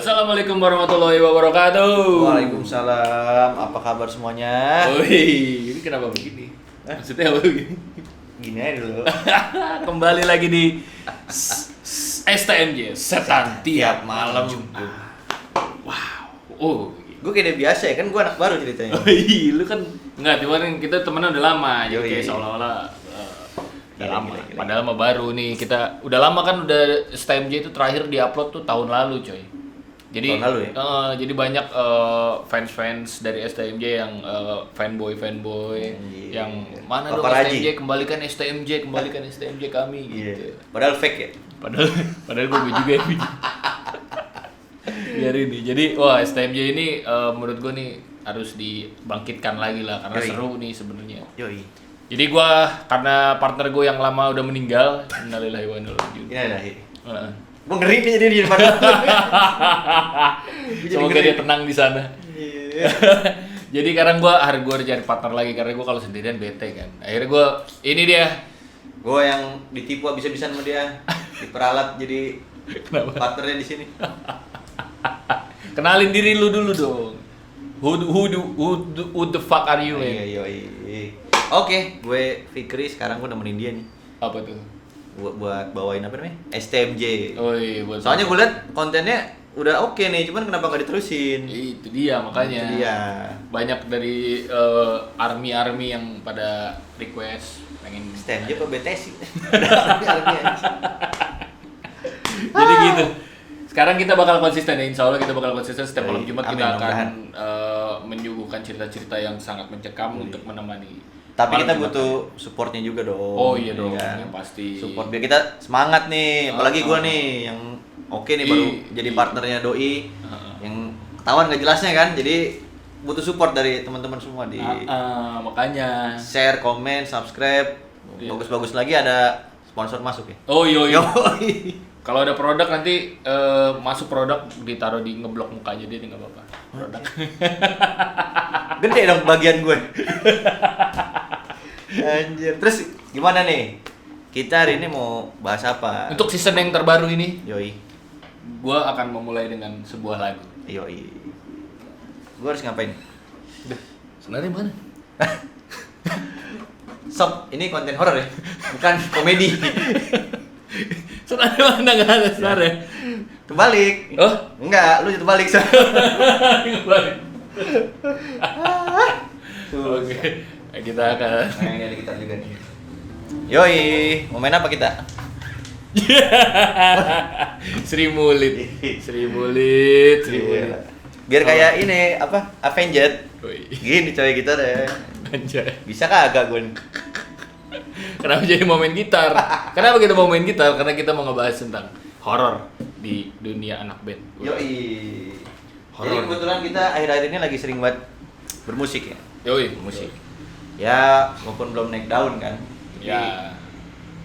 Assalamualaikum warahmatullahi wabarakatuh. Waalaikumsalam. Apa kabar semuanya? Wih, ini kenapa begini? Maksudnya apa begini? Gini aja dulu. Kembali lagi di STMJ Setan Tiap Malam. Wow. Oh, Gue kayak biasa ya, kan gue anak baru ceritanya. oh iya, lu kan enggak, cuman kita temenan udah lama, jadi kayak seolah-olah udah lama. Padahal mah baru nih, kita udah lama kan, udah STMJ itu terakhir diupload tuh tahun lalu, coy. Jadi Tahun lalu ya? Jadi banyak fans-fans dari STMJ yang fanboy yang mana dong Paparazi. STMJ, kembalikan STMJ kami gitu. Padahal fake ya. Padahal gue juga ya. Biar ini. Jadi wah, STMJ ini menurut gue nih harus dibangkitkan lagi lah, karena Yoi. seru nih sebenarnya. Yoi. Jadi gue, karena partner gue yang lama udah meninggal, innalillahi wa inna ilaihi raji'un. Ini ada. Heeh. Gue ngeri nih jadi di depan. Semoga dia tenang di sana. Iya. Jadi sekarang gue harus cari partner lagi, karena gue kalau sendirian bete kan. Akhirnya gue ini dia. Gue yang ditipu habis-habisan sama dia, diperalat jadi Kenapa? partnernya di sini. Kenalin diri lu dulu dong. Who the fuck are you, man? Iya, yoi. Oke, gue Fikri, sekarang gue nemenin dia nih. Apa tuh? Buat bawain apa namanya? STMJ. Oh iya, buat Soalnya gue liat kontennya udah oke nih, cuman kenapa nggak diterusin? itu dia makanya. Iya. Banyak dari army yang pada request pengen STMJ apa BTS sih? Jadi gitu. Sekarang kita bakal konsisten ya, insya Allah kita bakal konsisten setiap malam Jumat. Amin, Kita akan mudah-mudahan. menyuguhkan cerita-cerita yang sangat mencekam untuk menemani. Tapi malam kita Jumat. butuh supportnya juga dong. Oh iya dong, kan? yang pasti. Support biar kita semangat nih. Apalagi gue nih yang oke nih baru jadi partnernya Doi. Yang ketahuan gak jelasnya kan. Jadi butuh support dari teman-teman semua di Makanya. share, komen, subscribe. Iya. Bagus-bagus lagi ada sponsor masuk ya. Oh iya. Yoi. Kalau ada produk nanti masuk produk ditaruh di ngeblok mukanya dia nggak apa-apa. Produk. Gede dong bagian gue. Anjir. Terus gimana nih? Kita hari ini mau bahas apa? Untuk season yang terbaru ini, Yoi. gue akan memulai dengan sebuah lagu. Yoi. Gue harus ngapain? Sebenarnya mana? Sob, ini konten horor ya? Bukan komedi. Sebenarnya mana nggak ada sebenarnya. Terbalik. Oh? Enggak, lu terbalik. Oke, kita akan. Nah, ini ada gitar juga nih. Yoi, mau main apa kita? Sri Mulit. Iya. Biar kayak ini apa? Avenged. Woi, Gini coy kita deh. anjay. Bisa kagak gue? Kenapa jadi mau main gitar? Kenapa kita mau main gitar? Karena kita mau ngebahas tentang horor di dunia anak band. Yoi. Jadi Horor. kebetulan kita akhir-akhir ini lagi sering banget bermusik ya. Yoi, Musik. Ya, walaupun belum naik daun kan. Jadi, Ya.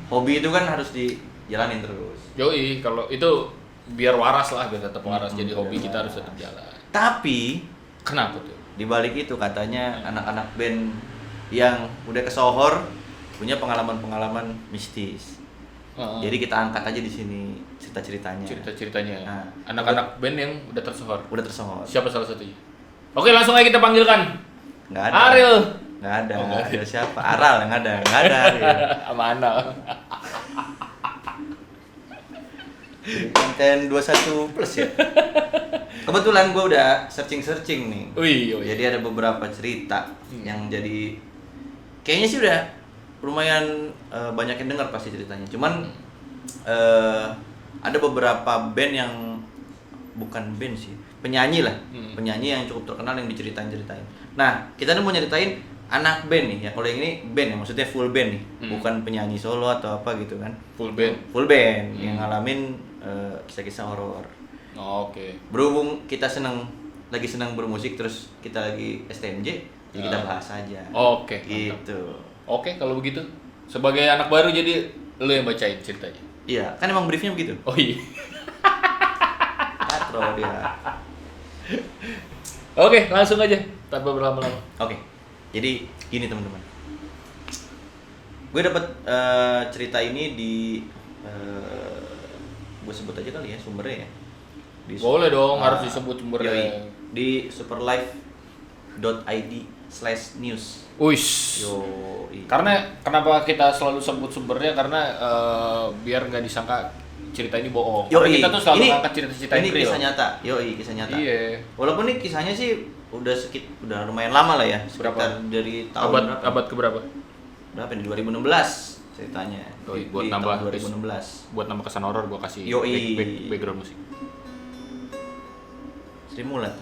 hobi itu kan harus dijalanin terus. Yoi, kalau itu biar waras lah, biar tetap waras. Jadi hobi biar kita harus waras. tetap jalan. Tapi Kenapa tuh? di balik itu katanya anak-anak band yang udah kesohor punya pengalaman-pengalaman mistis. Jadi kita angkat aja di sini cerita-ceritanya. Cerita-ceritanya. Nah, Anak-anak band yang udah tersohor. Udah tersohor. Siapa salah satunya? Oke, langsung aja kita panggilkan. Nggak ada. Ariel. Nggak ada. Oh, nggak ada. Ada siapa? Aral yang ada. Nggak ada. Ariel. Sama Ana. Jadi konten 21 plus ya. Kebetulan gue udah searching nih. Wih, Jadi ada beberapa cerita yang jadi kayaknya sih udah lumayan banyak yang dengar pasti ceritanya. Cuman ada beberapa band yang bukan band sih, penyanyi lah, penyanyi yang cukup terkenal yang diceritain. Nah, kita nih mau nyeritain anak band nih ya. Kalau yang ini band ya, maksudnya full band nih, bukan penyanyi solo atau apa gitu kan. Full band. Full band yang ngalamin kisah-kisah horor. Oh, oke. Berhubung kita lagi senang bermusik, terus kita lagi STMJ, jadi kita bahas aja. Oke, mantap. Gitu. Oke, kalau begitu sebagai anak baru jadi lu yang bacain ceritanya. Iya, kan emang briefnya begitu. Oh iya. Katro dia. Oke, langsung aja tanpa berlama-lama. Oke, jadi gini teman-teman. Gue dapat cerita ini di gue sebut aja kali ya sumbernya ya. Boleh dong, harus disebut sumbernya. Di superlife.id/news. Uish. Karena kenapa kita selalu sebut sumbernya, karena biar nggak disangka cerita ini bohong. Karena kita tuh selalu ngangkat cerita-cerita ini yang real. kisah nyata. Kisah nyata. Iya. Walaupun ini kisahnya sih udah lumayan lama lah ya. Sekitar dari tahun abad keberapa? Berapa nih? 2016 ceritanya. Buat di nambah tahun 2016. Buat nambah kesan horor gua kasih background musik. Sri Mulat.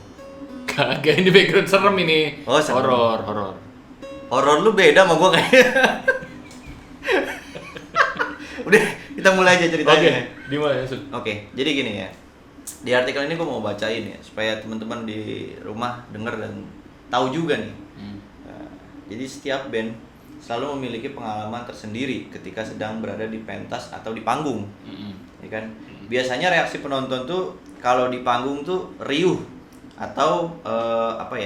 Kagak, ini background serem ini. Oh, serem. Horor. Horor lu beda sama gua kayaknya. Udah, kita mulai aja ceritanya. Dimulai ya, Oke, jadi gini ya. Di artikel ini gue mau bacain ya, supaya teman-teman di rumah denger dan tahu juga nih. Nah, jadi setiap band selalu memiliki pengalaman tersendiri ketika sedang berada di pentas atau di panggung. Ya kan? Biasanya reaksi penonton tuh kalau di panggung tuh riuh atau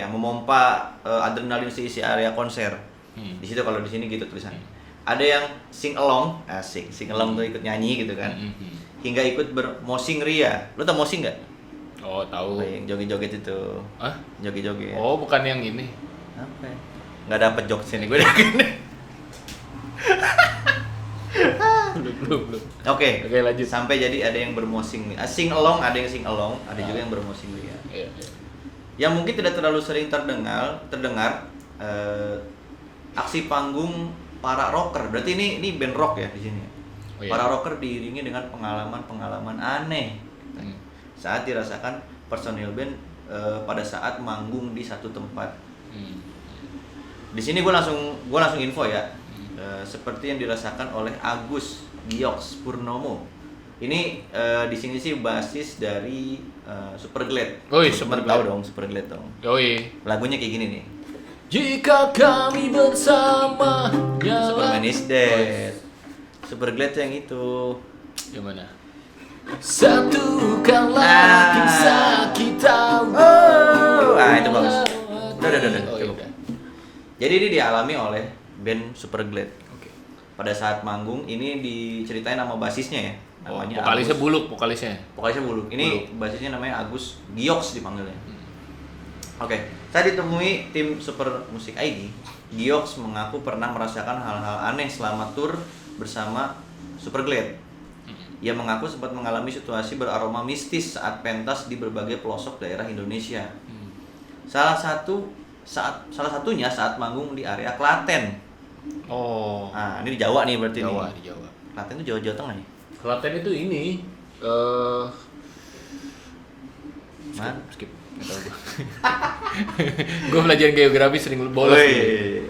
memompa adrenalin seisi area konser. Di situ kalau di sini gitu tulisannya. Ada yang sing along, asik, sing along tuh ikut nyanyi gitu kan. Hingga ikut bermosing ria. Lo tau mosing nggak? Oh, tahu. Yang joget-joget itu. Hah? Joget-joget. Oh, bukan yang ini. Apa ya? Nggak dapet jokes ini gue yakin. Belum. Oke, lanjut. Sampai jadi ada yang bermosing nih. Sing along, ada yang sing along, ada juga yang bermosing ria. Iya. Yang mungkin tidak terlalu sering terdengar aksi panggung para rocker. Berarti ini band rock ya di sini. Oh, iya. Para rocker diiringi dengan pengalaman aneh saat dirasakan personil band pada saat manggung di satu tempat. Di sini gue langsung info ya. Seperti yang dirasakan oleh Agus Giox Purnomo. Ini di sini sih basis dari Superglad. Superglad. Tahu dong Superglad dong. Lagunya kayak gini nih. Jika kami bersama Superman is Dead. Superglad yang itu. Yang mana? Satukanlah kisah kita. Itu bagus. Udah. Udah. Jadi ini dialami oleh band Superglad. Oke. Pada saat manggung ini diceritain nama basisnya ya. Namanya vokalisnya Agus. Vokalisnya Buluk. Ini basisnya namanya Agus Giox dipanggilnya. Oke, saya ditemui tim Super Musik ID. Giox mengaku pernah merasakan hal-hal aneh selama tur bersama Superglad. Ia mengaku sempat mengalami situasi beraroma mistis saat pentas di berbagai pelosok daerah Indonesia. Salah satunya saat manggung di area Klaten. Oh. Nah, ini di Jawa nih berarti Di nih. Jawa. Klaten itu Jawa Tengah ya? Klaten itu ini skip. Nggak tahu gue. Gue belajar geografi sering bolos.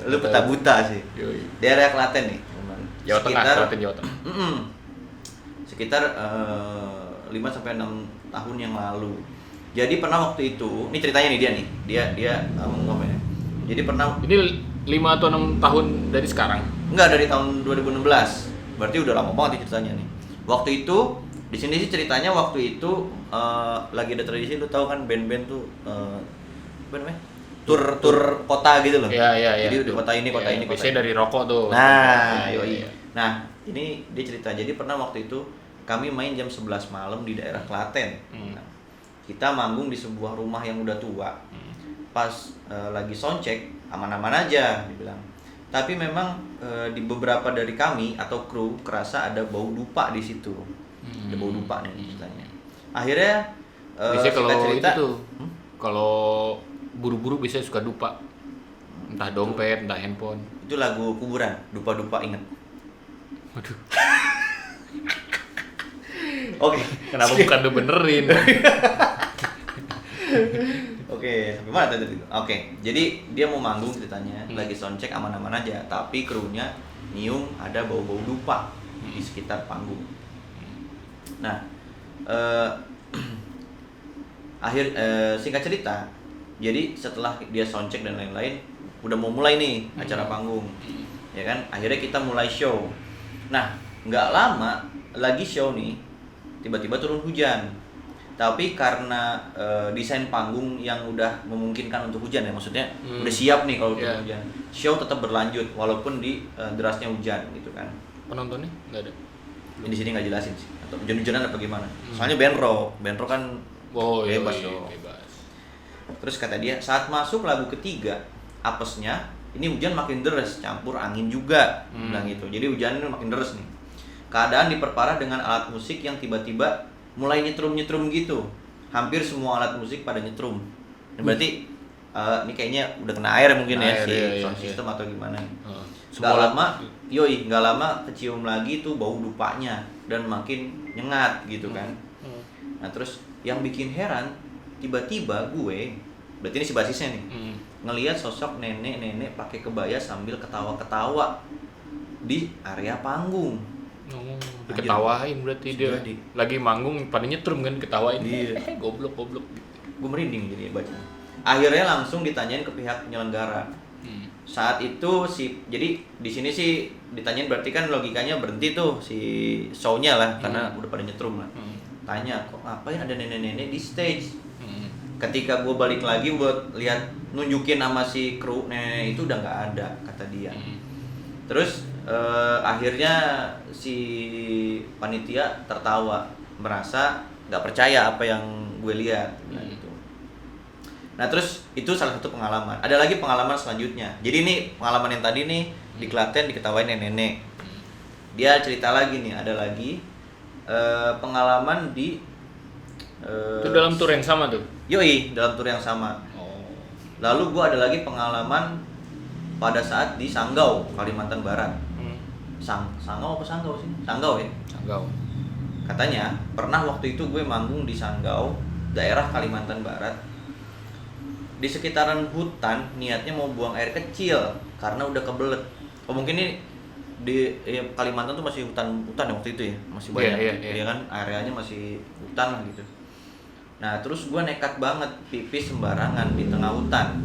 Lu peta buta sih. Yoi. Di area Klaten nih. Jawa Tengah, Klaten Jawa Tengah. Sekitar 5 sampai 6 tahun yang lalu. Jadi pernah waktu itu, ini ceritanya nih dia ngomong ya. Jadi pernah Ini 5 atau 6 tahun dari sekarang? enggak, dari tahun 2016. Berarti udah lama banget ceritanya nih. Waktu itu di sini sih ceritanya waktu itu lagi ada tradisi, lu tahu kan band-band tuh apa namanya? Tur kota gitu loh. Iya. Jadi di kota ini, kota ini, kota biasanya ini. dari rokok tuh. Nah, Iya. Nah, ini dia cerita. Jadi pernah waktu itu kami main jam 11 malam di daerah Klaten. Nah, kita manggung di sebuah rumah yang udah tua. Pas lagi soundcheck, aman-aman aja dibilang. Tapi memang di beberapa dari kami atau kru kerasa ada bau dupa di situ. Ada bau dupa nih ceritanya. Akhirnya Biasanya kalau cerita, itu tuh, kalau buru-buru biasanya suka dupa. Entah dompet, entah handphone. itu lagu kuburan, dupa-dupa inget. Waduh. Oke, Kenapa bukan lu benerin? Oke, sampai mana tadi? Oke, jadi dia mau manggung ceritanya, lagi soundcheck aman-aman aja, tapi krunya nyium ada bau-bau dupa di sekitar panggung. Nah, singkat cerita, jadi setelah dia soundcheck dan lain-lain, udah mau mulai nih acara panggung, ya kan? Akhirnya kita mulai show. Nah, nggak lama lagi show nih, tiba-tiba turun hujan. Tapi karena desain panggung yang udah memungkinkan untuk hujan ya, maksudnya udah siap nih kalau turun hujan, show tetap berlanjut walaupun di derasnya hujan gitu kan. Penontonnya nggak ada. Di sini nggak jelasin sih, atau hujan-hujanan apa gimana. Soalnya band rock kan Oh, iya, bebas iya, dong. bebas. Terus kata dia, saat masuk lagu ketiga, apesnya, ini hujan makin deres, campur angin juga, bilang gitu. Jadi hujan makin deres nih. Keadaan diperparah dengan alat musik yang tiba-tiba mulai nyetrum-nyetrum gitu. Hampir semua alat musik pada nyetrum. Nah, berarti ini kayaknya udah kena air mungkin Kena ya, air, si iya, sound iya. system atau gimana. Semua Nggak alat- lama, nggak lama kecium lagi tuh bau dupanya dan makin nyengat gitu kan. Nah terus yang bikin heran, tiba-tiba gue, berarti ini si basisnya nih, ngelihat sosok nenek-nenek pakai kebaya sambil ketawa-ketawa di area panggung. Oh, Anjir. diketawain berarti dia. Jadi. Lagi manggung pada nyetrum kan ketawain. Iya. Goblok. Gue merinding jadi baca. Akhirnya langsung ditanyain ke pihak penyelenggara. Saat itu jadi di sini sih ditanyain berarti kan logikanya berhenti tuh si show-nya lah karena udah pada nyetrum lah. Tanya, kok ngapain ada nenek-nenek di stage? Ketika gue balik lagi buat lihat nunjukin nama si kru nenek itu udah nggak ada kata dia. Terus akhirnya si panitia tertawa, merasa nggak percaya apa yang gue lihat. Gitu. Nah terus itu salah satu pengalaman. Ada lagi pengalaman selanjutnya. Jadi ini pengalaman yang tadi nih di Klaten diketawain nenek. Dia cerita lagi nih, ada lagi pengalaman di Itu dalam tour yang sama tuh. yoi, dalam tour yang sama. Oh. Lalu gue ada lagi pengalaman pada saat di Sanggau, Kalimantan Barat. Sanggau apa Sanggau sih? Sanggau ya. Sanggau. Katanya pernah waktu itu gue manggung di Sanggau, daerah Kalimantan Barat. Di sekitaran hutan niatnya mau buang air kecil karena udah kebelet. Oh mungkin ini di Kalimantan tuh masih hutan ya waktu itu ya, masih banyak. Iya. Ya kan areanya masih hutan lah gitu. Nah terus gue nekat banget pipis sembarangan di tengah hutan.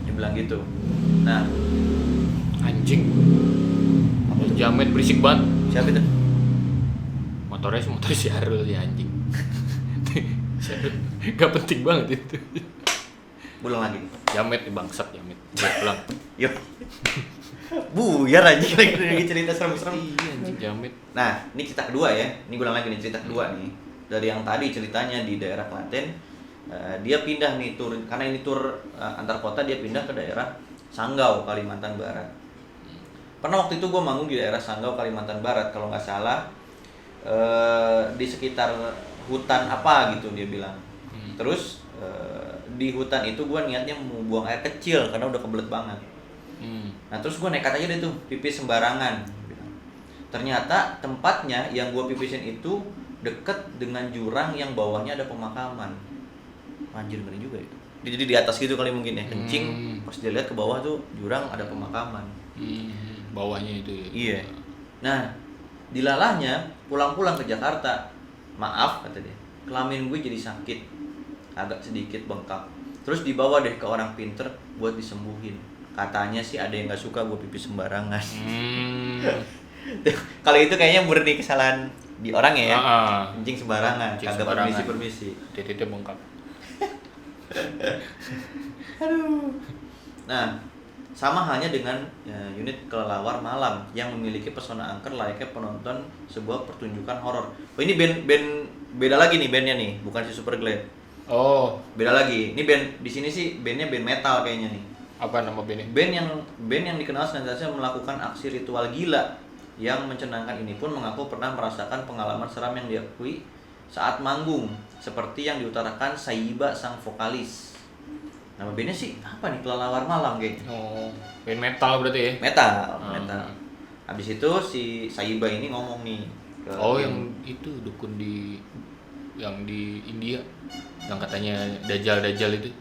Dia bilang gitu. Nah Anjing. Jamet berisik banget. siapa itu? Motor si Arul ya anjing. Si Arul. Gak penting banget itu. Ulang lagi. Jamet nih bangsat Jamet. Dia pulang. Yuk. Buyar anjing lagi cerita serem-serem. Iya anjing Jamet. Nah, ini cerita kedua ya. Ini gue ulang lagi nih cerita kedua nih. Dari yang tadi ceritanya di daerah Klaten, dia pindah nih tur karena ini tur antar kota, dia pindah ke daerah Sanggau, Kalimantan Barat. Pernah waktu itu gue manggung di daerah Sanggau, Kalimantan Barat kalau nggak salah di sekitar hutan apa gitu dia bilang. Terus di hutan itu gue niatnya mau buang air kecil karena udah kebelet banget. Nah terus gue nekat aja deh tuh pipis sembarangan. Ternyata tempatnya yang gue pipisin itu deket dengan jurang yang bawahnya ada pemakaman. Anjir ngeri juga itu. Jadi di atas gitu kali mungkin ya kencing. Pas dia lihat ke bawah tuh jurang ada pemakaman. Bawahnya itu ya. Iya. Nah dilalahnya pulang-pulang ke Jakarta. Maaf kata dia, kelamin gue jadi sakit, agak sedikit bengkak. Terus dibawa deh ke orang pinter buat disembuhin. Katanya sih ada yang nggak suka gue pipis sembarangan. Kalau itu kayaknya murni kesalahan di orang ya. Kencing sembarangan, Kencing kagak sembarangan. permisi. Titiknya bengkak. Aduh. Nah, sama halnya dengan unit kelelawar malam yang memiliki pesona angker layaknya penonton sebuah pertunjukan horor. Oh, ini band beda lagi nih bandnya nih, bukan si Superglad. Oh, Beda lagi. Ini band di sini sih bandnya band metal kayaknya nih. apa nama bandnya? Band yang dikenal senantiasa melakukan aksi ritual gila yang mencengangkan ini pun mengaku pernah merasakan pengalaman seram yang diakui saat manggung, seperti yang diutarakan Saiba sang vokalis. Nama bandnya sih apa nih? Kelelawar Malam kayaknya. Oh, band metal berarti ya? Metal. Habis itu si Saiba ini ngomong nih ke Oh, yang itu dukun yang di India, yang katanya dajjal itu.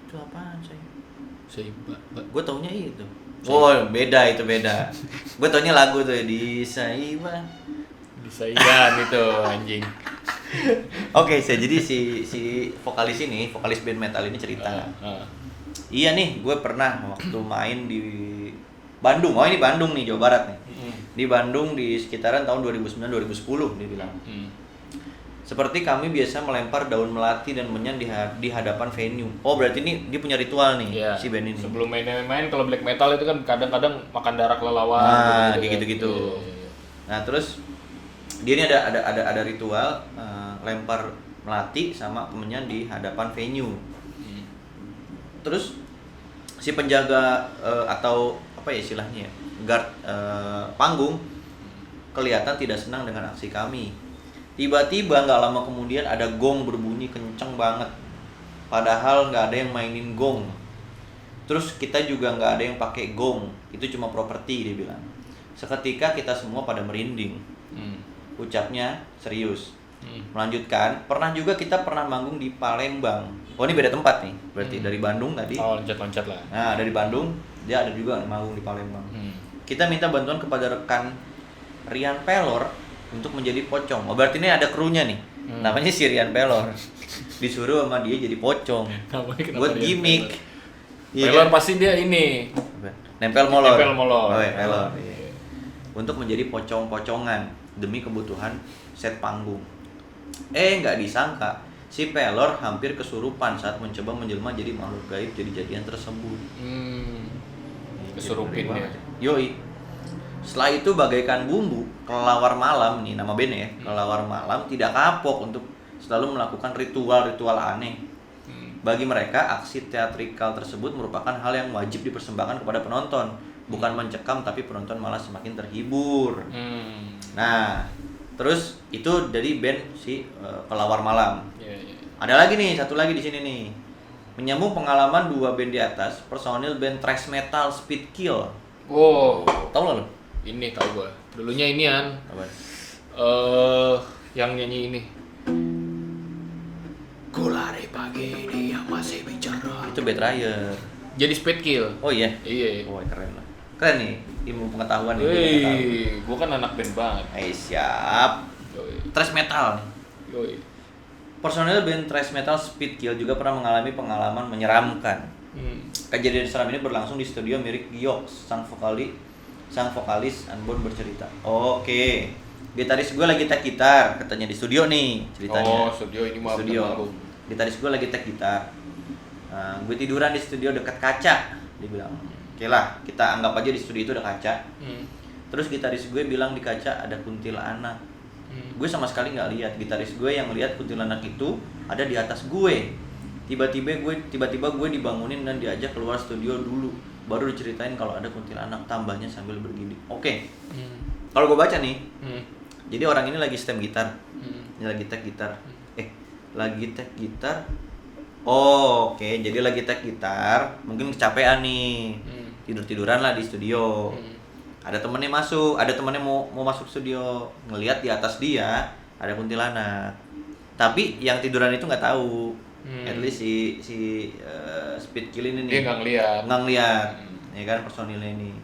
itu apaan saya? Gue taunya itu. Oh, beda. Gue taunya lagu tuh di Saiba. Disaidan itu anjing. Oke, jadi si vokalis band metal ini cerita. Iya nih, gue pernah waktu main di Bandung. Oh, ini Bandung nih, Jawa Barat nih. Di Bandung di sekitaran tahun 2009-2010 dia bilang. Seperti kami biasa melempar daun melati dan menyan di hadapan venue. Oh, berarti ini dia punya ritual nih, si band ini. Sebelum main kalau black metal itu kan kadang-kadang makan darah kelelawar. Nah, gitu. Nah, terus dia ini ada ritual lempar Melati sama temennya di hadapan venue. Terus si penjaga atau apa ya istilahnya ya, guard panggung kelihatan tidak senang dengan aksi kami. Tiba-tiba nggak lama kemudian ada gong berbunyi kenceng banget. Padahal nggak ada yang mainin gong. Terus kita juga nggak ada yang pakai gong. Itu cuma properti, dia bilang. Seketika kita semua pada merinding. Ucapnya serius. Melanjutkan, pernah manggung di Palembang. Oh, ini beda tempat nih. Berarti dari Bandung tadi. Oh, loncat-loncat lah. Nah, dari Bandung, dia ada juga manggung di Palembang. Kita minta bantuan kepada rekan Rian Pelor untuk menjadi pocong. Oh, berarti ini ada krunya nih. Namanya si Rian Pelor. Disuruh sama dia jadi pocong. Buat gimmick. Pelor pasti dia ini. Nempel molor. Oh, iya, pelor. Iya. Untuk menjadi pocong-pocongan demi kebutuhan set panggung. Nggak disangka si Pelor hampir kesurupan saat mencoba menjelma jadi makhluk gaib jadi-jadian tersebut. Kesurupin ya. Yoi. Setelah itu bagaikan bumbu, kelelawar malam nih nama bandnya ya. Kelelawar malam tidak kapok untuk selalu melakukan ritual-ritual aneh. Bagi mereka aksi teatrikal tersebut merupakan hal yang wajib dipersembahkan kepada penonton, bukan mencekam tapi penonton malah semakin terhibur. Nah, terus itu dari band si Kelelawar Malam. Ada lagi nih, satu lagi di sini nih. Menyambung pengalaman dua band di atas, personil band thrash metal Speed Kill. Oh, tahu nggak lo? Ini tahu gua. Dulunya inian. Apa? Yang nyanyi ini. Kulare pagi dia masih bicara. Itu Betrayer. Jadi Speed Kill. Oh iya. Iya. Oh keren lah. Keren nih ilmu pengetahuan nih. Wih, gua kan anak band banget. Siap. Yoi. Thrash metal nih. Yoi. Personel band thrash metal Speed Kill juga pernah mengalami pengalaman menyeramkan. Kejadian seram ini berlangsung di studio milik Giox, sang vokalis Unborn bercerita. Oke. Gitaris gue lagi tag gitar, katanya di studio nih ceritanya. Oh, studio ini mah studio. Gitaris gue lagi tag gitar. Gue tiduran di studio dekat kaca, dia bilang. Oke lah, kita anggap aja di studio itu ada kaca. Terus gitaris gue bilang di kaca ada kuntilanak. Gue sama sekali nggak lihat. Gitaris gue yang lihat kuntilanak itu ada di atas gue. Tiba-tiba gue dibangunin dan diajak keluar studio dulu. Baru diceritain kalau ada kuntilanak, tambahnya sambil bergidik. Oke. Kalau gue baca nih. Jadi orang ini lagi stem gitar. Ini lagi tag gitar. Lagi tag gitar. Oh, oke. Jadi lagi tag gitar, mungkin kecapean nih. Tidur-tiduran lah di studio. Ada temennya masuk, ada temennya mau masuk studio, ngelihat di atas dia ada kuntilanak. Tapi yang tiduran itu nggak tahu. At least si Speed Kill ini nih. Dia nggak ngeliat. Ya kan personilnya ini.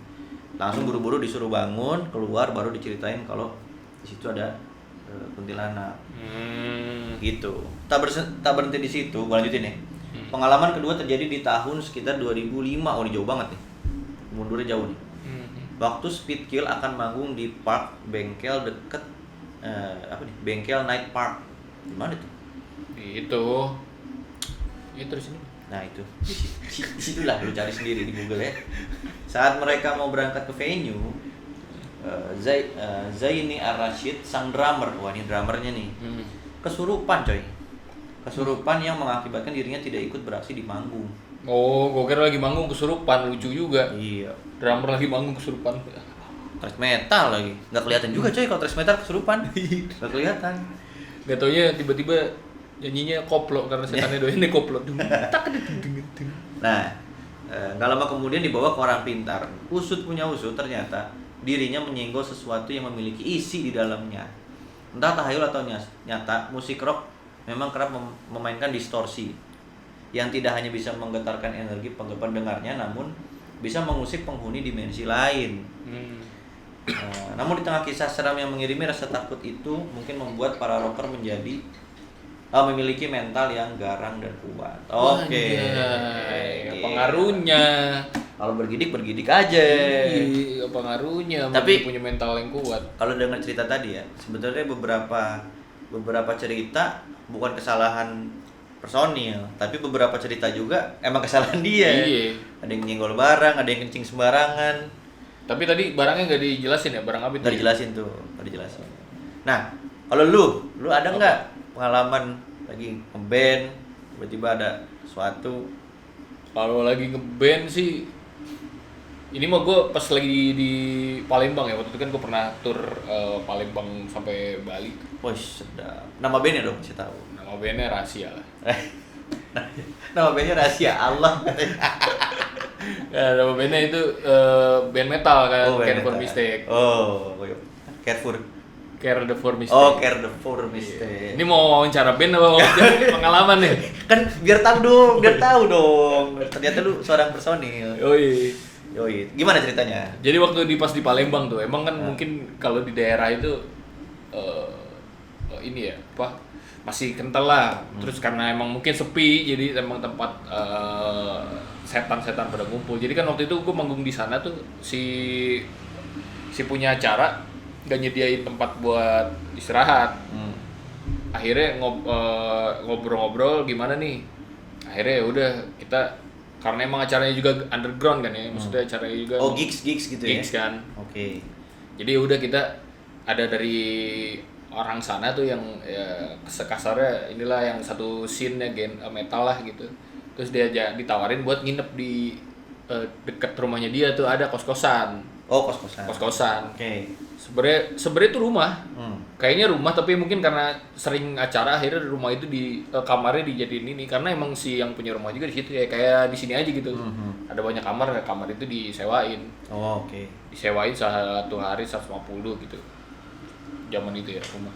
Langsung buru-buru disuruh bangun, keluar baru diceritain kalau di situ ada kuntilanak. Gitu. Tak berhenti di situ, gua lanjutin ya. Pengalaman kedua terjadi di tahun sekitar 2005. Oh, ini jauh banget nih. Mundurnya jauh nih. Waktu Speed Kill akan manggung di park bengkel deket Bengkel Night Park. Di mana tuh? Itu di sini. Nah, itu. Di situlah lu cari sendiri di Google ya. Saat mereka mau berangkat ke venue, Zaini Ar-Rashid sang drummer, wah ini drummernya nih. Kesurupan coy. Kesurupan yang mengakibatkan dirinya tidak ikut beraksi di panggung. Oh, gue kira lagi manggung kesurupan, lucu juga. Iya. Drummer lagi manggung kesurupan. Thrash metal lagi. Nggak kelihatan juga coy kalau thrash metal kesurupan. Nggak kelihatan. Gak taunya tiba-tiba nyanyinya koplo karena setannya doyan koplo. Nah, nggak lama kemudian dibawa ke orang pintar. Usut punya usut, ternyata dirinya menyenggol sesuatu yang memiliki isi di dalamnya. Entah tahayul atau nyata, musik rock memang kerap memainkan distorsi yang tidak hanya bisa menggetarkan energi pendengarnya, namun bisa mengusik penghuni dimensi lain. Namun di tengah kisah seram yang mengirimi rasa takut itu mungkin membuat para rocker memiliki mental yang garang dan kuat. Oke. Pengaruhnya. Kalau bergidik aja. Iya, pengaruhnya. Tapi punya mental yang kuat. Kalau dengar cerita tadi ya, sebenarnya beberapa cerita bukan kesalahan personil, tapi beberapa cerita juga emang kesalahan dia. Iya. Ada yang nyenggol barang, ada yang kencing sembarangan. Tapi tadi barangnya nggak dijelasin ya, barang apa itu? Nggak dijelasin tuh, nggak dijelasin. Nah, kalau lu ada nggak pengalaman lagi ngeband, tiba-tiba ada suatu. Kalau lagi ngeband sih, ini mah gue pas lagi di Palembang ya, waktu itu kan gue pernah tur Palembang sampai Bali. Wih, sedap. Nama bandnya dong, kasih tahu. Nama bandnya rahasia lah. Nama bandnya rahasia Allah. Ya, nama bandnya itu band metal kan, Oh, Care for band Mistake. Oh, Carrefour. Care the for Mistake. Oh, Care the for Mistake. Ini mau wawancara band apa wawancara pengalaman nih? Kan biar tahu dong. Ternyata lu seorang personil. Yoi. Gimana ceritanya? Jadi waktu pas di Palembang tuh, emang kan mungkin kalau di daerah itu ini ya, apa masih kental lah. Terus karena emang mungkin sepi, jadi emang tempat setan-setan pada ngumpul. Jadi kan waktu itu gue manggung di sana tuh si punya acara gak nyediain tempat buat istirahat. Akhirnya ngobrol-ngobrol gimana nih. Akhirnya ya udah kita, karena emang acaranya juga underground kan ya, maksudnya acaranya juga gigs gitu ya. gigs kan. Oke. Jadi udah kita ada dari orang sana tuh yang ya sekasarnya inilah yang satu scene-nya metal lah gitu. Terus dia ditawarin buat nginep di deket rumahnya dia tuh ada kos-kosan. Oh, kos-kosan. Kos-kosan. Oke. Sebenarnya itu rumah. Kayaknya rumah, tapi mungkin karena sering acara akhirnya rumah itu di kamarnya dijadiin ini, karena emang si yang punya rumah juga di situ ya, kayak di sini aja gitu. Ada banyak kamar itu disewain. Oh, oke. Disewain satu hari 150 gitu. Zaman itu ya rumah.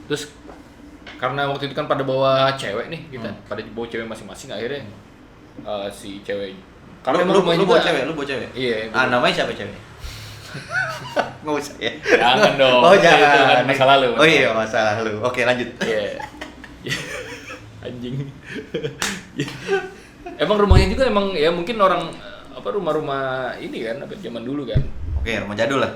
Terus karena waktu itu kan pada bawa cewek nih kita, pada bawa cewek masing-masing, akhirnya si cewek. Karena Lu rumah bawa juga cewek. Iya. Namanya siapa cewek? Nggak usah ya. Jangan dong. Oh, Itu jangan. kan masa lalu. Oh iya, masa lalu. Oke, lanjut. Iya. Anjing. Emang rumahnya juga emang ya mungkin orang rumah-rumah ini kan zaman dulu kan. Oke, rumah jadul lah.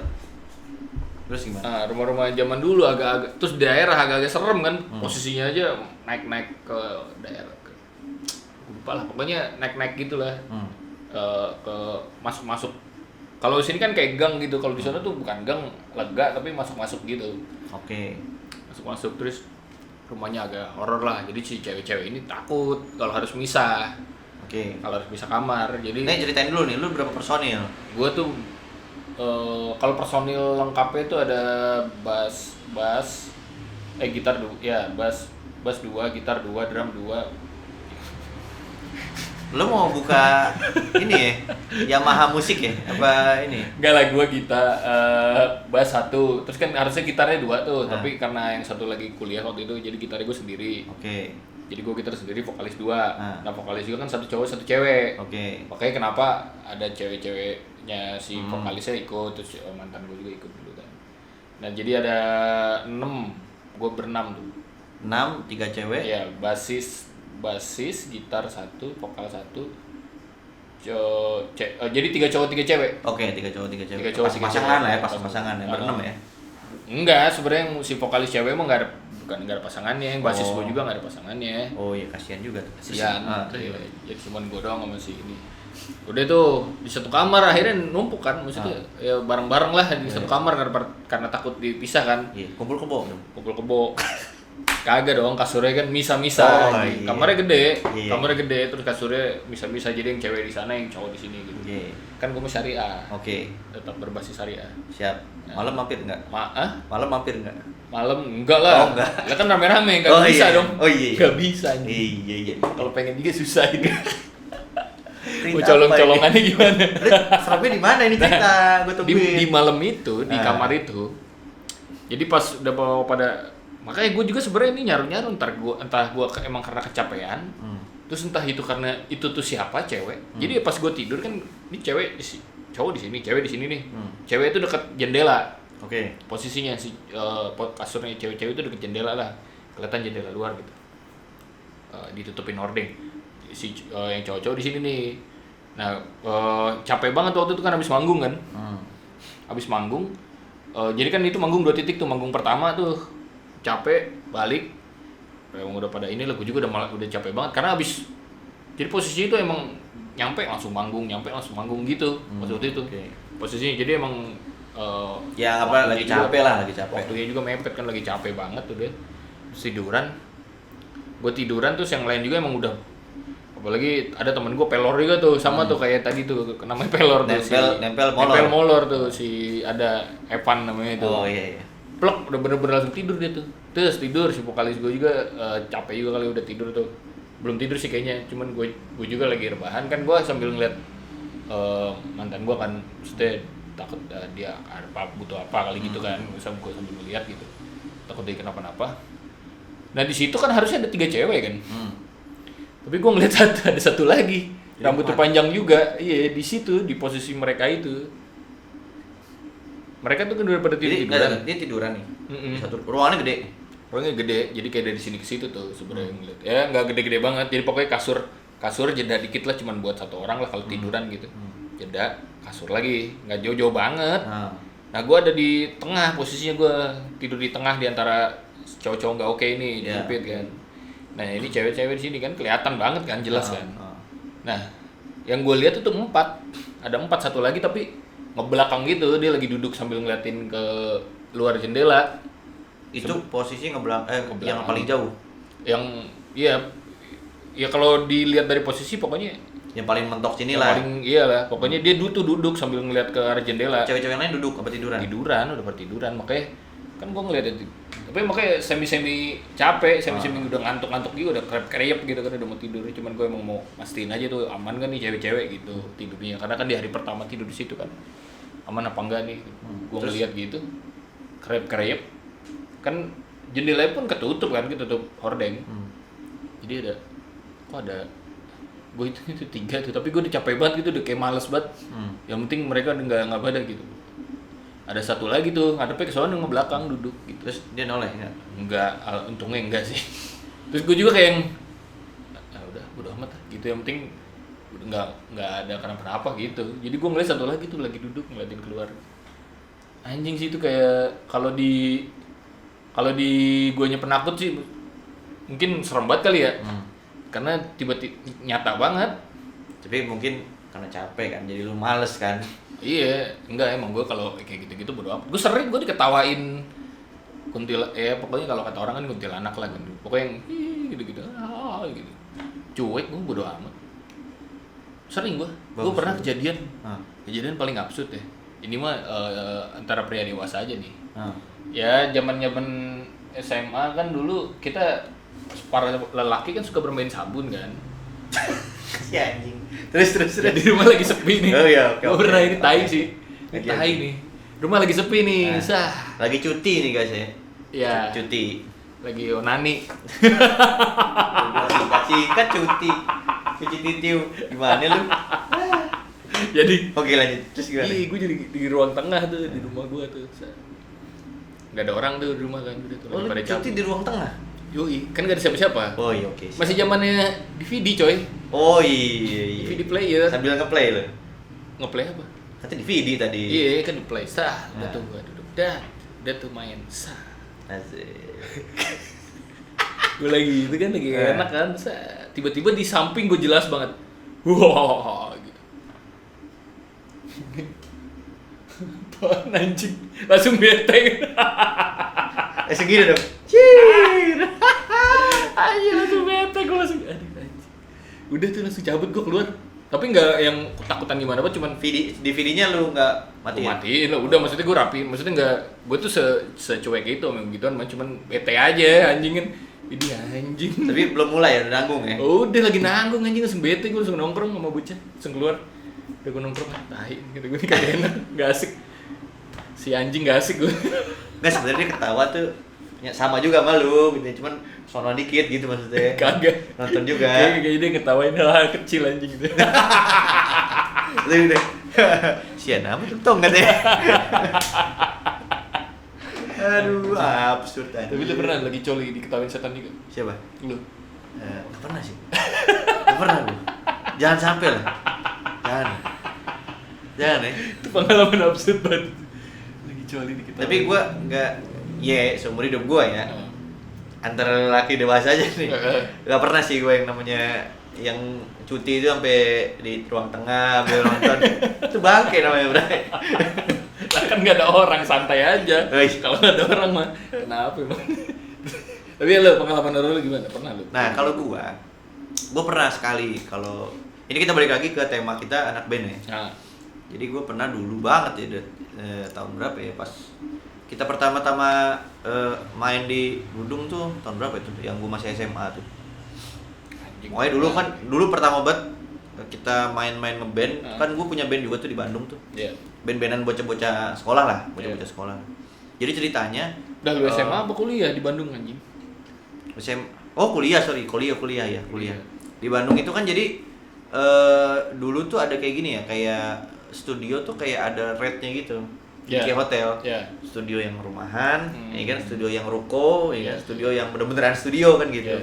Terus gimana? Nah, rumah-rumah zaman dulu agak-agak, terus daerah agak-agak serem kan. Posisinya aja naik-naik ke daerah ke, lupa lah, pokoknya naik-naik gitulah. Ke masuk-masuk. Kalau di sini kan kayak gang gitu, kalau di sana tuh bukan gang, lega tapi masuk-masuk gitu. Oke. Masuk-masuk, terus rumahnya agak horor lah. Jadi si cewek-cewek ini takut kalau harus misah. Oke. Kalau harus misah kamar. Jadi Nih ceritain dulu nih, lu berapa personil? gua tuh kalau personil lengkapnya itu ada gitar bass 2, gitar 2, drum 2. Lu mau buka ini ya? Yamaha musik ya? Apa ini? Enggak lah, gua bass 1. Terus kan harusnya gitarnya 2 tuh, tapi karena yang satu lagi kuliah waktu itu, jadi gitarnya gua sendiri. Oke. Jadi gua gitar sendiri, vokalis 2. Nah, vokalis juga kan satu cowok, satu cewek. Oke. Makanya kenapa ada cewek-ceweknya si vokalisnya ikut, terus mantan gue juga ikut dulu kan. Nah, jadi ada 6, gue berenam tuh. 6, 3 cewek. Ya, basis, gitar 1, vokal 1. Jadi 3 cowok 3 cewek. Oke, 3 cowok 3 cewek. 3 cowok, 3 pasangan cewek. lah ya, pasangan ya, berenam ya. Enggak, sebenarnya yang si vokalis cewek emang enggak ada pasangannya, yang basis gue juga enggak ada pasangannya. Oh iya, kasihan juga tuh. Kasihan. Jadi cuman gue doang sama si ini. Udah tuh di satu kamar akhirnya numpuk kan, maksudnya ya bareng-bareng lah di satu kamar karena takut dipisah kan. Iya, kumpul kebo. Kumpul kebo. Kagak dong, kasurnya kan misa-misa. Iya. Kamarnya gede, Iya. terus kasurnya misa-misa, jadi yang cewek di sana, yang cowok di sini gitu. Iya. Kan gue mau syariah. Oke. Tetap berbasis syariah. Siap. Malam mampir enggak? Malam mampir enggak? Malam enggak lah. Oh, enggak. Lah kan rame-rame, enggak Oh, bisa iya. dong. Oh, iya. Enggak bisa. Iya. Kalau pengen juga susah ini. Mau Cerita colong-colongannya apa gimana? ini? Serapnya di mana ini cerita? Gue tungguin. Di malam itu, di kamar itu. Jadi pas udah bawa pada, makanya gue juga sebenarnya ini nyaru-nyaru, entah gue emang karena kecapean. Terus entah itu karena itu tuh siapa cewek. Jadi pas gue tidur kan ini cowok di sini, cewek di sini nih. Cewek itu dekat jendela. Oke. Posisinya kasurnya cewek-cewek itu dekat jendela lah. Kelihatan jendela luar gitu. Ditutupin hordeng. Yang cowok-cowok di sini nih. Nah, capek banget waktu itu kan habis manggung kan. Habis manggung. Jadi kan itu manggung 2 titik tuh. Manggung pertama tuh capek, balik. Emang udah pada ini lah, gue juga udah capek banget karena habis. Jadi posisi itu emang nyampe langsung manggung gitu. Waktu itu. Okay. Posisinya jadi emang ya apa lagi capek lah, lagi capek. Waktunya juga mepet kan, lagi capek banget udah. Terus tiduran. gue tiduran terus yang lain juga emang udah, apalagi ada temen gue pelor juga tuh sama tuh kayak tadi tuh namanya pelor tuh nempel molor tuh si ada Evan namanya itu. Oh iya. Plek udah bener-bener langsung tidur dia tuh. Terus tidur si vokalis gue juga capek juga kali udah tidur tuh. Belum tidur sih kayaknya, cuman gue juga lagi rebahan kan, gue sambil ngeliat mantan gue kan, maksudnya takut dia butuh apa kali gitu kan, gue sambil ngeliat gitu. Takut dia kenapa-napa. Nah di situ kan harusnya ada 3 cewek kan. Tapi gue ngeliat ada satu lagi, rambutnya panjang juga, iya di situ di posisi mereka itu. Mereka tuh kan udah pada tiduran. Dia tiduran nih. Di satu ruangannya gede. Ruangnya gede, jadi kayak dari sini ke situ tuh sebenarnya ngeliat. Ya nggak gede-gede banget, jadi pokoknya kasur jeda dikit lah, cuman buat satu orang lah kalau tiduran gitu. Jeda kasur lagi, nggak jauh-jauh banget. Nah gue ada di tengah, posisinya gue tidur di tengah di antara cowok-cowok nggak oke ini, jepit kan. Nah ini cewek-cewek di sini kan kelihatan banget kan, jelas kan. Nah yang gue lihat itu 4, ada 4, satu lagi tapi ngebelakang gitu, dia lagi duduk sambil ngeliatin ke luar jendela. Itu posisi ngebelakang yang paling jauh. Yang ya kalau dilihat dari posisi pokoknya yang paling mentok sini lah. Paling iyalah, pokoknya dia duduk sambil ngeliat ke arah jendela. Cewek-cewek lain duduk apa tiduran? Udah pada tiduran, makanya kan gua ngeliat itu. Tapi makanya semi capek, semi udah ngantuk juga, udah krep-krep gitu kan, udah mau tidur. Cuman gue emang mau mastiin aja tuh aman kan nih cewek-cewek gitu tidurnya, karena kan di hari pertama tidur di situ kan. Aman apa enggak nih? Gua ngeliat gitu. Krep-krep. Kan jendelanya pun ketutup kan, ketutup hordeng. Jadi ada gue itu 3 tuh, tapi gue udah capek banget gitu, udah kayak males banget. Yang penting mereka udah nggak pada gitu. Ada satu lagi tuh ngadepnya ke sono ngebelakang duduk gitu. Terus dia noleh ya? Enggak, untungnya enggak sih. Terus gue juga kayak yang udah bodo amat gitu, yang penting nggak ada kenapa-napa gitu. Jadi gue ngeliat satu lagi tuh lagi duduk ngeliatin keluar. Anjing sih itu kayak kalau di guanya penakut sih mungkin serem banget kali ya. Karena tiba-tiba nyata banget. Tapi mungkin karena capek kan, jadi lu males kan. Iya, enggak emang gue kalau kayak gitu-gitu bodo amat. Gue sering diketawain pokoknya kalau kata orang kan kuntilanak lah kan. Pokoknya yang gitu-gitu. Gitu. Cuek, gue bodo amat. Sering gue pernah kejadian paling absurd ya. Ini mah antara pria dewasa aja nih. Ya zaman SMA kan dulu kita para lelaki kan suka bermain sabun kan. Si anjing. Terus. Di rumah lagi sepi nih. Oh iya, oke. Gue pernah ini tai sih. Ini tai nih. Rumah lagi sepi nih. Lagi cuti nih guys ya. Iya. Cuti. Lagi onani. Singkat cuti. Cuci titiu. Gimana lu? Jadi oke lanjut. Terus gimana? Iya, gue jadi di ruang tengah tuh di rumah gue tuh. Nggak ada orang tuh di rumah kan. Lu cuti di ruang tengah? Yoi, kan gak ada siapa-siapa. Oh iya oke. Masih zamannya DVD coy. Oh iya. DVD player. Sambil nge-play lo. Nge-play apa? Kata DVD tadi. Iya kan di play. Udah tuh gua duduk. Udah tuh main. Asik. Gue lagi itu kan lagi enak kan. Tiba-tiba di samping gue jelas banget. Wah gitu. Apaan anjing? Langsung bete. Segini dong. Cir. Anjing langsung bete, gue langsung anjing. Udah tuh langsung cabut gue keluar. Tapi nggak yang ketakutan gimana apa, cuman DVD-nya lu nggak matiin. Matiin lah, udah maksudnya gue rapiin. Maksudnya nggak, gue tuh secuek itu sama begituan, cuman bete aja anjing kan. Ini anjing. Tapi belum mulai ya, udah nanggung ya. Udah lagi nanggung anjing, langsung bete, gue langsung nongkrong sama bocah, langsung keluar. Udah gue nongkrong, tai gitu, gue kayak enak, nggak asik. Si anjing nggak asik gue. Nggak, sebenarnya ketawa tuh ya sama juga sama lu gitu, cuman sono dikit gitu maksudnya. Kagak. Nonton juga. Kayak dia ngetawain hal kecil anjing gitu. Lu udah. Sian amat tong katanya. Aduh, absurd aja. Tapi lu pernah lagi coli diketawain setan juga? Siapa? Lu? Nggak pernah sih. Nggak pernah lu. Jangan sampai lah. Jangan ya. Itu pengalaman absurd banget. Lagi coli diketawain. Tapi gua nggak, seumur hidup gua ya. Antara laki dewasa aja nih. Nggak pernah sih gua yang namanya yang cuti itu sampai di ruang tengah ambil nonton. Itu bangke namanya, Bray. Lah kan nggak ada orang, santai aja. Kalau nggak ada orang mah kenapa emang? Tapi lo pengalaman lo gimana? Pernah lo? Nah, kalau gua pernah sekali. Kalau ini kita balik lagi ke tema kita anak band ya. Nah. Jadi gua pernah dulu banget ya, tahun berapa ya, pas kita pertama-tama main di Budung tuh tahun berapa itu? Yang gua masih SMA tuh. Pokoknya dulu pertama banget kita main-main ngeband. Kan gua punya band juga tuh di Bandung tuh. Iya. Band-bandan bocah-bocah sekolah lah, bocah-bocah sekolah. Jadi ceritanya udah lu SMA apa kuliah di Bandung anjing? Kuliah ya. Di Bandung itu kan jadi dulu tuh ada kayak gini ya, kayak studio tuh kayak ada rate-nya gitu. Kayak hotel. Studio yang rumahan, ya kan, studio yang ruko, ya kan, studio yang bener-beneran studio kan gitu.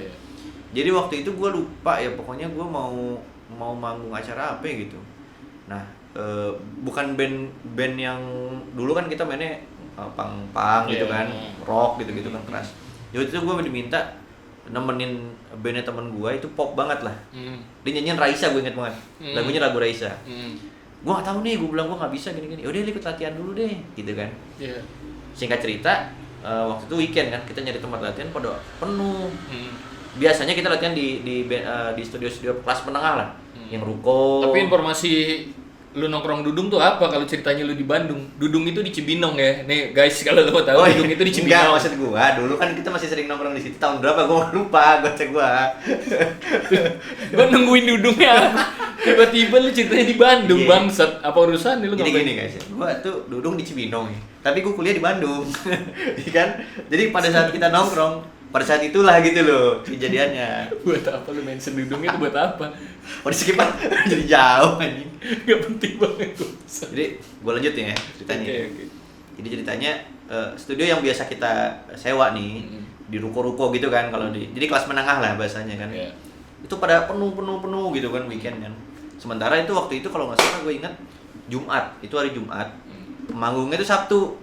Jadi waktu itu gue lupa ya, pokoknya gue mau manggung acara apa gitu. Nah, bukan band yang dulu kan kita mainnya pang gitu kan, rock gitu kan keras. Jadi itu gue diminta nemenin bandnya temen gue, itu pop banget lah. Dia nyanyiin Raisa, gue inget banget. Lagunya lagu Raisa. Gue nggak tahu nih, gue bilang gue nggak bisa gini. Yaudah ikut latihan dulu deh, gitu kan. Singkat cerita, waktu itu weekend kan, kita nyari tempat latihan pada penuh. Biasanya kita latihan di studio-studio kelas menengah lah, yang ruko. Tapi informasi lu nongkrong Dudung tuh apa kalau ceritanya lu di Bandung? Dudung itu di Cibinong ya. Nih guys, kalau lu mau tahu Dudung itu di Cibinong. Enggak, maksud gua dulu kan kita masih sering nongkrong di situ. Tahun berapa gua lupa, cek gua. Gua nungguin Dudungnya. Tiba-tiba lu ceritanya di Bandung, bangsat. Apa urusan lu? Jadi gini guys, gua tuh Dudung di Cibinong ya. Tapi gua kuliah di Bandung. Iya kan? Jadi pada saat kita nongkrong, pada saat itulah gitu loh kejadiannya. Buat apa lu mention Dudung itu buat apa? Oh, di skip jadi jauh anjing. Gak penting banget tuh. Jadi gue lanjutin ya ceritanya. Okay. Jadi ceritanya studio yang biasa kita sewa nih di ruko-ruko gitu kan, kalau jadi kelas menengah lah bahasanya kan. Itu pada penuh gitu kan weekend kan. Sementara itu waktu itu kalau nggak salah gue ingat Jumat, itu hari Jumat. Manggungnya itu Sabtu.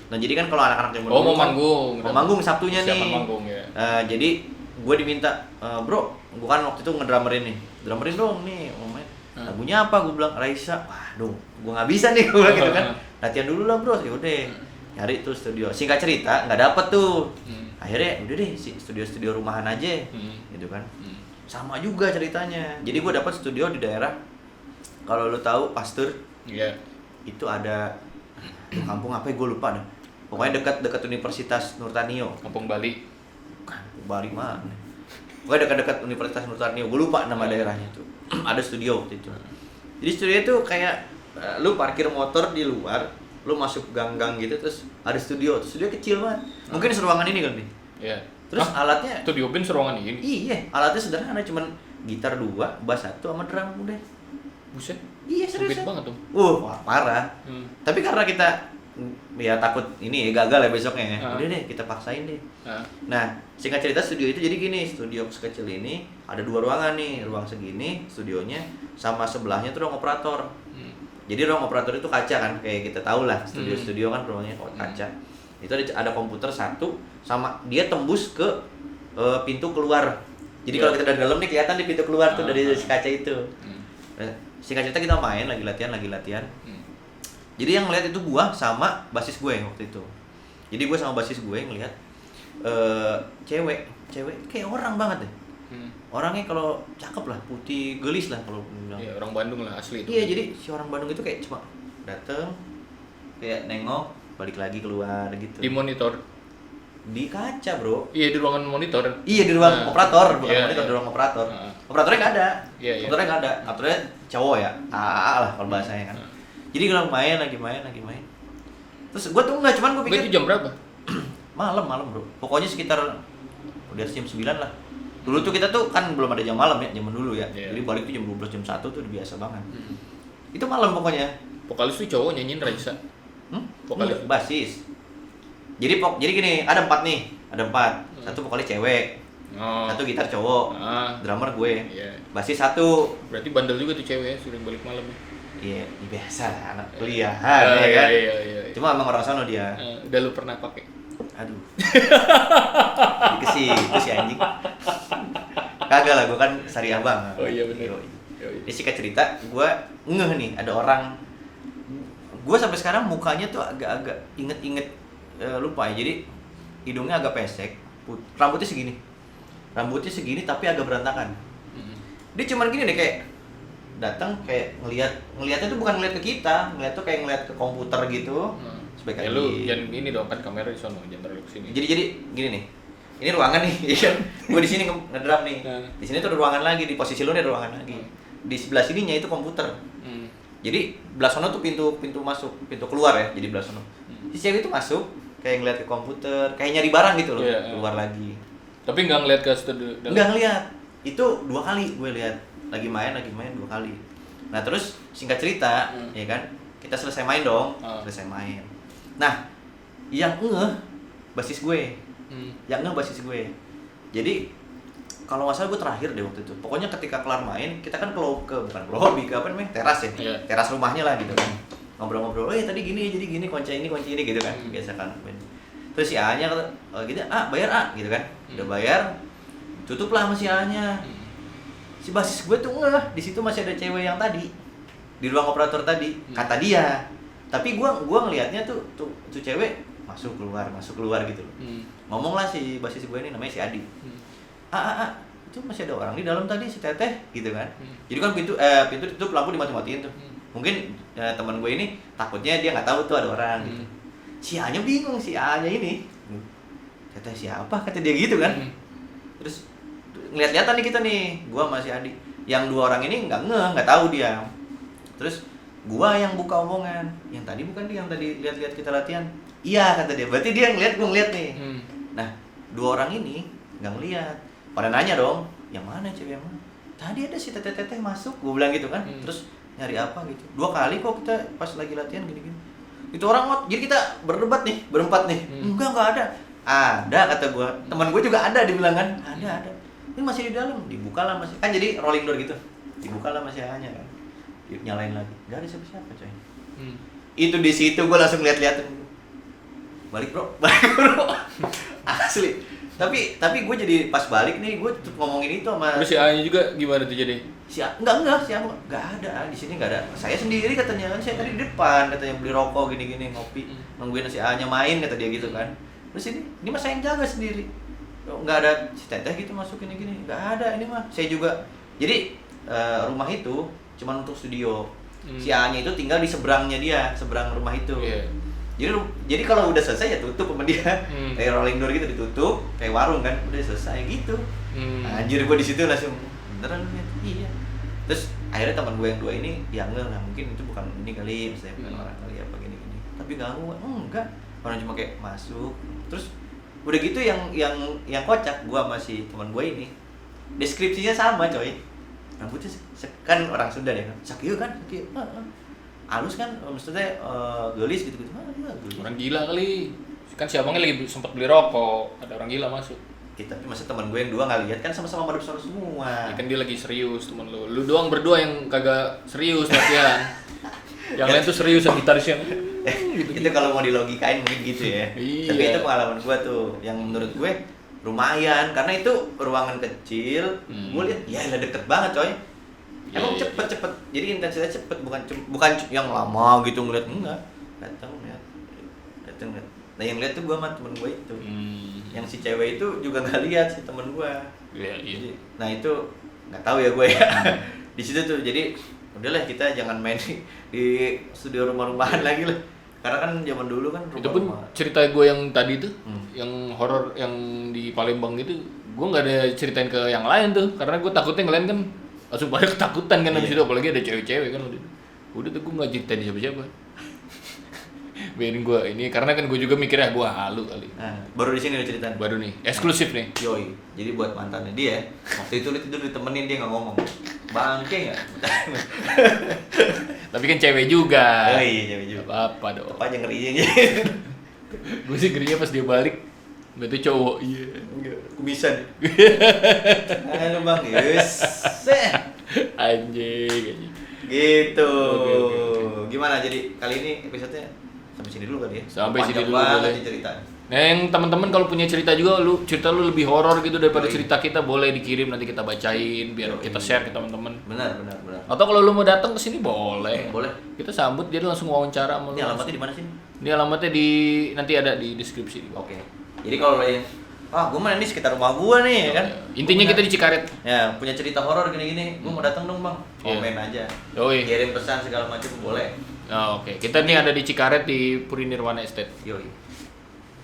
Nah jadi kan kalau anak-anak yang mau manggung Sabtunya nih. Manggung, ya. Jadi gue diminta, bro, gue kan waktu itu ngedramerin dong nih, main. Lagunya apa? Gue bilang Raisa. Waduh, gue nggak bisa nih, gue bilang gitu kan. Latihan dulu lah bro, ya udah. Nyari tuh studio. Singkat cerita nggak dapet tuh. Akhirnya udah deh, studio rumahan aja, gitu kan. Sama juga ceritanya. Jadi gue dapet studio di daerah, kalau lo tahu Pasteur, itu ada kampung apa? Gue lupa dah. Pokoknya dekat Universitas Nurtanio. Kampung Bali. Bukan, Bali mana? Pokoknya dekat Universitas Nurtanio. Gue lupa nama daerahnya tuh. Ada studio waktu itu. Jadi studio itu kayak lu parkir motor di luar, lu masuk gang-gang gitu, terus ada studio. Studio kecil banget. Mungkin seruangan ini kan nih. Iya. Terus alatnya studio band seruangan ini. Iya, alatnya sederhana, cuman gitar 2, bass 1 sama drum udah. Buset. Iya, serius. Sempit banget tuh. Wah, parah. Tapi karena kita ya takut ini ya gagal ya besoknya ya. Udah deh, kita paksain deh. Nah, singkat cerita studio itu jadi gini, studio sekecil ini ada 2 ruangan nih, ruang segini studionya, sama sebelahnya tuh ruang operator. Jadi ruang operator itu kaca kan, kayak kita tahu lah, studio kan ruangnya kaca. Itu ada komputer 1, sama dia tembus ke pintu keluar. Jadi kalau kita dari dalam nih kelihatan di pintu keluar tuh dari kaca itu. Singkat cerita kita main lagi latihan. Jadi yang ngeliat itu gua sama basis gue waktu itu. Jadi gue sama basis gue ngeliat cewek kayak orang banget deh. Orangnya kalau cakep lah, putih gelis lah kalau bilang. Iya, orang Bandung lah asli itu. Iya, jadi si orang Bandung itu kayak cuma dateng, kayak nengok, balik lagi keluar gitu. Di monitor. Di kaca, bro. Iya, di ruangan monitor. Iya, di ruang operator, bukan monitor, di ruang operator. Operatornya nggak ada. Operatornya nggak ada. Operatornya cowok ya, AA lah kalau bahasanya kan. Jadi kalau main lagi main. Terus gue tuh nggak, cuman gue pikir. Itu jam berapa? malam bro. Pokoknya sekitar udah jam 9 lah. Dulu tuh kita tuh kan belum ada jam malam ya, zaman dulu ya. Jadi balik tuh jam 12, jam 1 tuh udah biasa banget. Itu malam pokoknya. Vokalis tuh cowok nyanyiin Raisa. Vokalis basis. Jadi gini, ada 4 nih. Ada 4. Satu vokalis cewek. Satu gitar cowok. Drummer gue. Basis 1. Berarti bandel juga tuh cewek ya, sering balik malam ya. Iya, biasa lah, anak kuliahan ya kan. Iya. Cuma emang orang sono dia. Udah lu pernah pakai? Aduh. Itu si anjing. Kagak lah, gue kan syariah bang. Oh iya benar. Ini singkat cerita, gue ngeh nih ada orang. Gue sampai sekarang mukanya tuh agak-agak inget-inget lupa ya. Jadi hidungnya agak pesek, rambutnya segini tapi agak berantakan. Dia cuman gini deh, kayak datang kayak ngelihatnya tuh bukan ngeliat ke kita, ngeliat tuh kayak ngeliat ke komputer gitu. Ya lu jangan ini dong, kan kamera di sono, jangan terlalu kesini. Jadi gini nih, ini ruangan nih, ya kan? Gue di sini ngedram nih. Di sini tuh ada ruangan lagi, di posisi lu nih ada ruangan lagi. Di sebelah sininya itu komputer. Jadi belah sono tuh pintu masuk, pintu keluar ya. Jadi belah sono. Si cewek itu masuk, kayak ngeliat ke komputer, kayak nyari barang gitu loh, keluar lagi. Tapi nggak ngeliat ke studio dalam? Nggak ngeliat. Itu 2 kali gue lihat. Lagi main 2 kali. Nah terus singkat cerita, ya kan, kita selesai main dong, selesai main. Nah, yang basis gue, Jadi kalau nggak salah gue terakhir deh waktu itu. Pokoknya ketika kelar main, kita kan bukan ke lobby, ke apa namanya, teras ya, teras rumahnya lah gitu kan. Ngobrol-ngobrol, tadi gini, jadi gini, kunci ini gitu kan, biasa kan. Terus si A-nya gitu, bayar gitu kan. Udah bayar, tutup lah sama si A-nya. Si basis gue tuh di situ masih ada cewek yang tadi di ruang operator tadi, kata dia. Tapi gue ngelihatnya tuh cewek masuk keluar gitu loh. Ngomong lah si basis gue ini, namanya si Adi. Itu masih ada orang di dalam tadi, si Teteh gitu kan. Jadi kan pintu tutup, lampu dimati-matiin tuh. Mungkin teman gue ini takutnya dia nggak tahu tuh ada orang gitu. Si A-nya bingung, si A-nya ini, Teteh siapa, kata dia gitu kan. Terus ngeliat-liatan nih kita nih, gua sama si Adi. Yang 2 orang ini nggak tahu dia. Terus gua yang buka omongan, yang tadi bukan dia yang tadi lihat-lihat kita latihan. Iya, kata dia. Berarti dia ngeliat, gua ngeliat nih. Nah, 2 orang ini nggak ngeliat. Pada nanya dong, yang mana cewek yang mana? Tadi ada si Teteh masuk, gua bilang gitu kan. Terus nyari apa gitu. 2 kali kok kita pas lagi latihan gini-gini. Itu orang jadi kita berdebat nih, berempat nih. Enggak ada. Ada, kata gua. Teman gua juga ada, dibilang kan. Ada. Ini masih di dalam, dibuka lah masih. Kan jadi rolling door gitu. Dibuka lah masih hanya kan. Nyalain lagi. Enggak ada siapa-siapa, coy. Itu di situ gua langsung lihat-lihat. Balik, Bro. Asli. Tapi gue jadi pas balik nih, gue tuh ngomongin itu sama. Terus si A-nya juga gimana tuh jadi? Enggak, si A enggak ada. Di sini enggak ada. Saya sendiri katanya, kan saya tadi di depan katanya beli rokok gini-gini, ngopi, nungguin si A-nya main kata dia gitu kan. Terus ini mah saya yang jaga sendiri. Nggak ada si Teteh gitu masuk gini-gini, nggak ada. Ini mah saya juga. Jadi rumah itu cuma untuk studio. Si A-nya itu tinggal di seberangnya dia, seberang rumah itu. Jadi kalau udah selesai ya tutup sama dia. Kayak rolling door gitu ditutup, kayak warung kan, udah selesai gitu. Anjir, gue di situ langsung beneran lihat. Iya. Terus akhirnya teman gue yang 2 ini yang mungkin itu bukan ini kali, misalnya bukan orang kali apa gini-gini. Tapi ganggu, enggak. Orang cuma kayak masuk. Terus udah gitu yang kocak, gua sama si teman gue ini deskripsinya sama, coy. Rambutnya kan orang Sunda deh kan, sakieu kan, halus kan, maksudnya gelis gitu-gitu. Orang gila kali, kan si abangnya lagi sempat beli rokok, ada orang gila masuk. Tapi masa teman gue yang 2 nggak lihat, kan sama-sama madep semua. Ya kan dia lagi serius, teman lu doang berdua yang kagak serius latihan. Yang lain tuh serius, yang gitarisnya gitu. Itu kalau mau dilogikain mungkin gitu ya. Tapi itu pengalaman gue tuh yang menurut gue lumayan, karena itu ruangan kecil. Gue lihat ya deket banget, coy. Emang cepet, jadi intensitasnya cepet, bukan yang lama gitu ngeliat, enggak. Datang lihat. Nah yang lihat tuh gue sama temen gue itu. Yang si cewek itu juga nggak lihat, si temen gue. Iya. Nah itu nggak tahu ya gue ya. Di situ tuh jadi udahlah, kita jangan main di studio rumah-rumahan lagi lah. Karena kan zaman dulu kan rumah. Itu pun cerita gue yang tadi tuh, yang horor yang di Palembang gitu, gue nggak ada ceritain ke yang lain tuh, karena gue takutnya ngelain kan langsung pada ketakutan kan habis itu, apalagi ada cewek-cewek kan udah tuh gue nggak ceritain siapa-siapa. Biarin gue ini, karena kan gue juga mikirnya gue halu kali. Nah, baru di sini ceritain. Baru nih, eksklusif nih. Yoi. Jadi buat mantannya dia, waktu itu tidur ditemenin, dia nggak ngomong. Bangke nggak? Tapi kan cewek juga. Oh iya, cewek juga. Apa dong? Apa aja ngerinya. Gue sih ngerinya pas dia balik, nggak tuh cowok. Iya. Kumisan. Halo bang, yes. Anjing. Gitu. Okay. Gimana jadi kali ini episode-nya sampai sini dulu kali ya? Sampai sini dulu boleh cerita. Nah, yang teman-teman kalau punya cerita juga, cerita lu lebih horor gitu daripada cerita kita, boleh dikirim, nanti kita bacain biar kita share ke teman-teman. Benar. Atau kalau lu mau datang ke sini boleh. Boleh. Kita sambut, dia langsung wawancara sama lu. Ini alamatnya di mana sih? Ini alamatnya nanti ada di deskripsi. Oke. Jadi kalau gue mana ini sekitar rumah gue nih, ya kan. Intinya kita di Cikaret. Ya, punya cerita horor gini-gini, gue mau datang dong bang, komen aja, kirim pesan segala macam boleh. Oke. Kita nih ada di Cikaret di Puri Nirwana Estate. Yoi.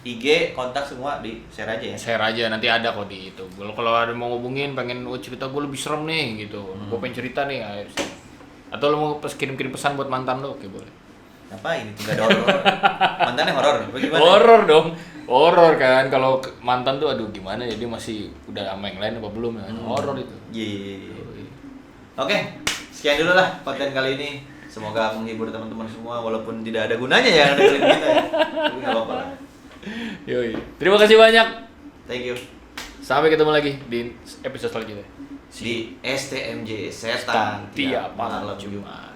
IG, kontak semua di share aja ya. Share aja, nanti ada kok di itu. Kalau ada mau ngubungin, pengen cerita gue lebih serem nih gitu, gue pengen cerita nih, ayo. Atau lo mau kirim-kirim pesan buat mantan lo, oke boleh. Ngapain itu, nggak ada horor? Mantannya horor, bagaimana? Horor dong, horor kan. Kalau mantan tuh aduh gimana ya, dia masih udah sama yang lain apa belum ya, horor itu. Iya. Oke, sekian dulu lah konten kali ini. Semoga menghibur teman-teman semua, walaupun tidak ada gunanya ya dengerin kita ya. Tapi nggak apa-apa lah. Yoi. Terima kasih banyak. Thank you. Sampai ketemu lagi di episode selanjutnya. Di STMJ Setan Tiap malam Jumat. Jumat.